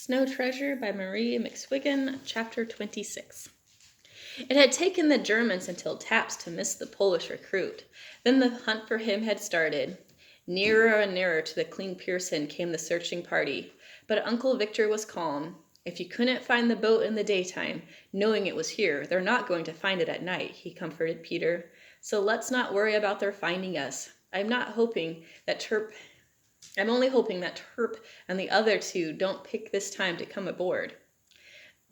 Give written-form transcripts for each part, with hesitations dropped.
Snow Treasure by Marie McSwigan, Chapter 26. It had taken the Germans until taps to miss the Polish recruit. Then the hunt for him had started. Nearer and nearer to the Kling Pearson came the searching party. But Uncle Victor was calm. If you couldn't find the boat in the daytime, knowing it was here, they're not going to find it at night, he comforted Peter. So let's not worry about their finding us. I'm only hoping that Turp and the other two don't pick this time to come aboard.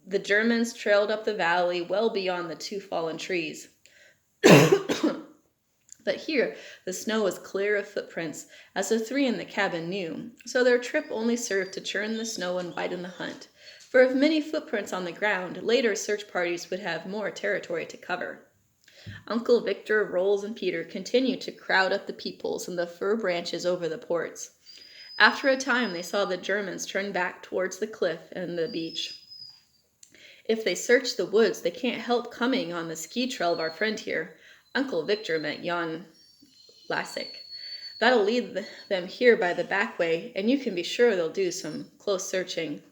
The Germans trailed up the valley well beyond the two fallen trees. But here the snow was clear of footprints, as the three in the cabin knew, so their trip only served to churn the snow and widen the hunt. For if many footprints on the ground, later search parties would have more territory to cover. Uncle Victor, Rolls, and Peter continued to crowd up the peepholes and the fir branches over the ports. After a time, they saw the Germans turn back towards the cliff and the beach. If they search the woods, they can't help coming on the ski trail of our friend here. Uncle Victor meant Jan Lassick. That'll lead them here by the back way, and you can be sure they'll do some close searching.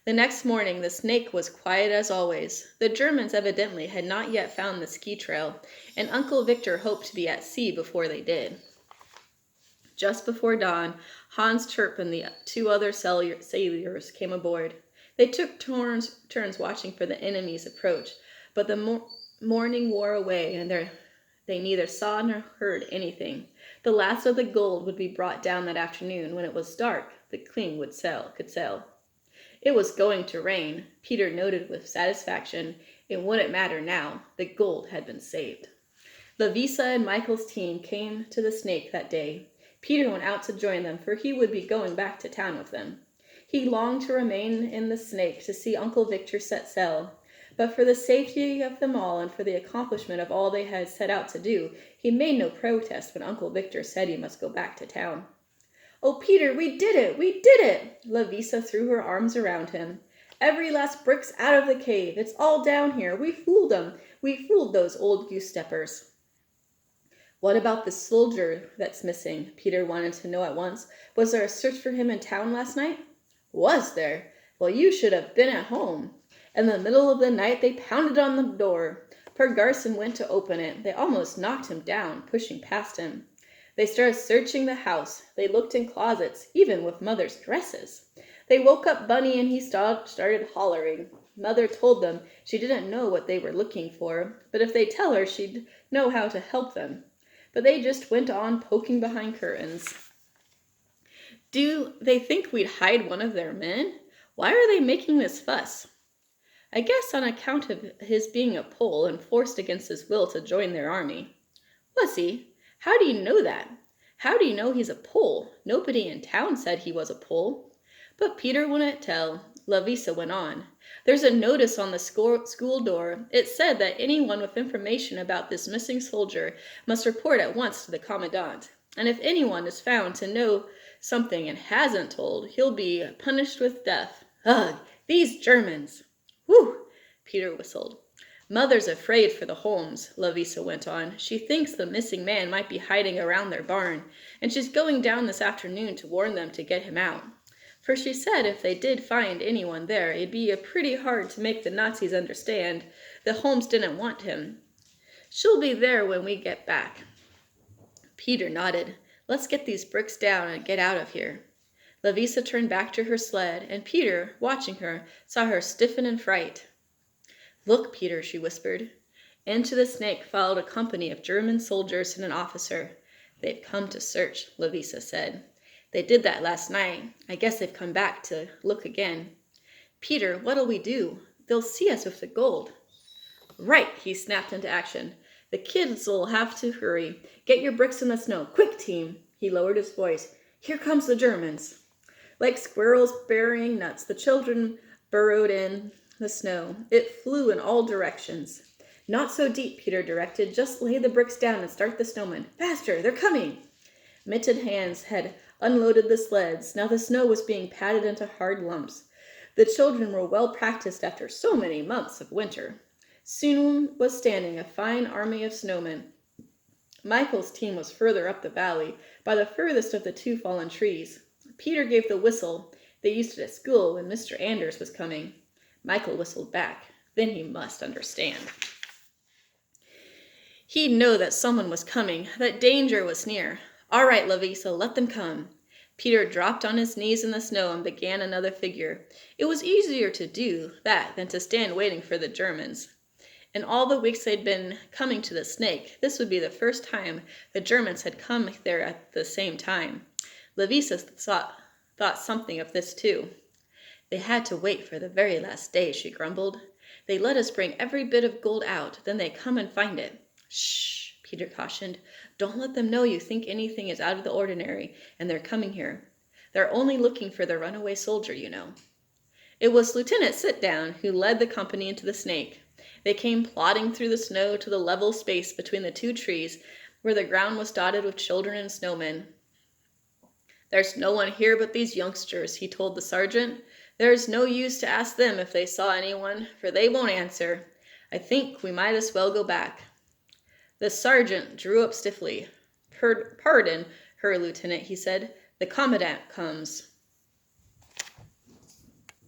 The next morning, the Snake was quiet as always. The Germans evidently had not yet found the ski trail, and Uncle Victor hoped to be at sea before they did. Just before dawn, Hans Turp and the two other sailors came aboard. They took turns watching for the enemy's approach, but the morning wore away, and they neither saw nor heard anything. The last of the gold would be brought down that afternoon. When it was dark, the Kling could sail. It was going to rain, Peter noted with satisfaction. It wouldn't matter now. The gold had been saved. Lavisa and Michael's team came to the Snake that day. Peter went out to join them, for he would be going back to town with them. He longed to remain in the Snake to see Uncle Victor set sail, but for the safety of them all and for the accomplishment of all they had set out to do, he made no protest when Uncle Victor said he must go back to town. "Oh, Peter, we did it! We did it!" Lavisa threw her arms around him. "Every last brick's out of the cave. It's all down here. We fooled them. We fooled those old goose-steppers." "What about the soldier that's missing?" Peter wanted to know at once. "Was there a search for him in town last night?" "Was there? Well, you should have been at home. In the middle of the night they pounded on the door. Poor Garson went to open it. They almost knocked him down, pushing past him. They started searching the house. They looked in closets, even with Mother's dresses. They woke up Bunny and he started hollering. Mother told them she didn't know what they were looking for, but if they tell her, she'd know how to help them. But they just went on poking behind curtains." "Do they think we'd hide one of their men? Why are they making this fuss?" "I guess on account of his being a Pole and forced against his will to join their army." "Was he? How do you know that? How do you know he's a Pole? Nobody in town said he was a Pole." But Peter wouldn't tell. Lavisa went on. "There's a notice on the school door. It said that anyone with information about this missing soldier must report at once to the commandant. And if anyone is found to know something and hasn't told, he'll be punished with death. Ugh, these Germans!" "Whew!" Peter whistled. "Mother's afraid for the Holmes," Lavisa went on. "She thinks the missing man might be hiding around their barn, and she's going down this afternoon to warn them to get him out. For she said if they did find anyone there, it'd be pretty hard to make the Nazis understand the Holmes didn't want him. She'll be there when we get back." Peter nodded. "Let's get these bricks down and get out of here." Lavisa turned back to her sled, and Peter, watching her, saw her stiffen in fright. "Look, Peter," she whispered. Into the Snake followed a company of German soldiers and an officer. "They've come to search," Lavisa said. "They did that last night. I guess they've come back to look again." "Peter, what'll we do? They'll see us with the gold." "Right," he snapped into action. "The kids'll have to hurry. Get your bricks in the snow. Quick, team!" He lowered his voice. "Here comes the Germans." Like squirrels burying nuts, the children burrowed in the snow. It flew in all directions. "Not so deep," Peter directed. "Just lay the bricks down and start the snowmen. Faster, they're coming!" Mitted hands had unloaded the sleds. Now the snow was being patted into hard lumps. The children were well practiced after so many months of winter. Soon was standing a fine army of snowmen. Michael's team was further up the valley, by the furthest of the two fallen trees. Peter gave the whistle. They used it at school when Mr. Anders was coming. Michael whistled back. Then he must understand. He'd know that someone was coming, that danger was near. All right, Lavisa, let them come. Peter dropped on his knees in the snow and began another figure. It was easier to do that than to stand waiting for the Germans. In all the weeks they'd been coming to the Snake, this would be the first time the Germans had come there at the same time. Lavisa thought something of this too. They had to wait for the very last day, she grumbled. They let us bring every bit of gold out, then they come and find it. Shh, Peter cautioned. Don't let them know you think anything is out of the ordinary, and they're coming here. They're only looking for the runaway soldier, you know. It was Lieutenant Sit-Down who led the company into the Snake. They came plodding through the snow to the level space between the two trees, where the ground was dotted with children and snowmen. There's no one here but these youngsters, he told the sergeant. There's no use to ask them if they saw anyone, for they won't answer. I think we might as well go back. The sergeant drew up stiffly. Pardon her, Lieutenant, he said. The commandant comes.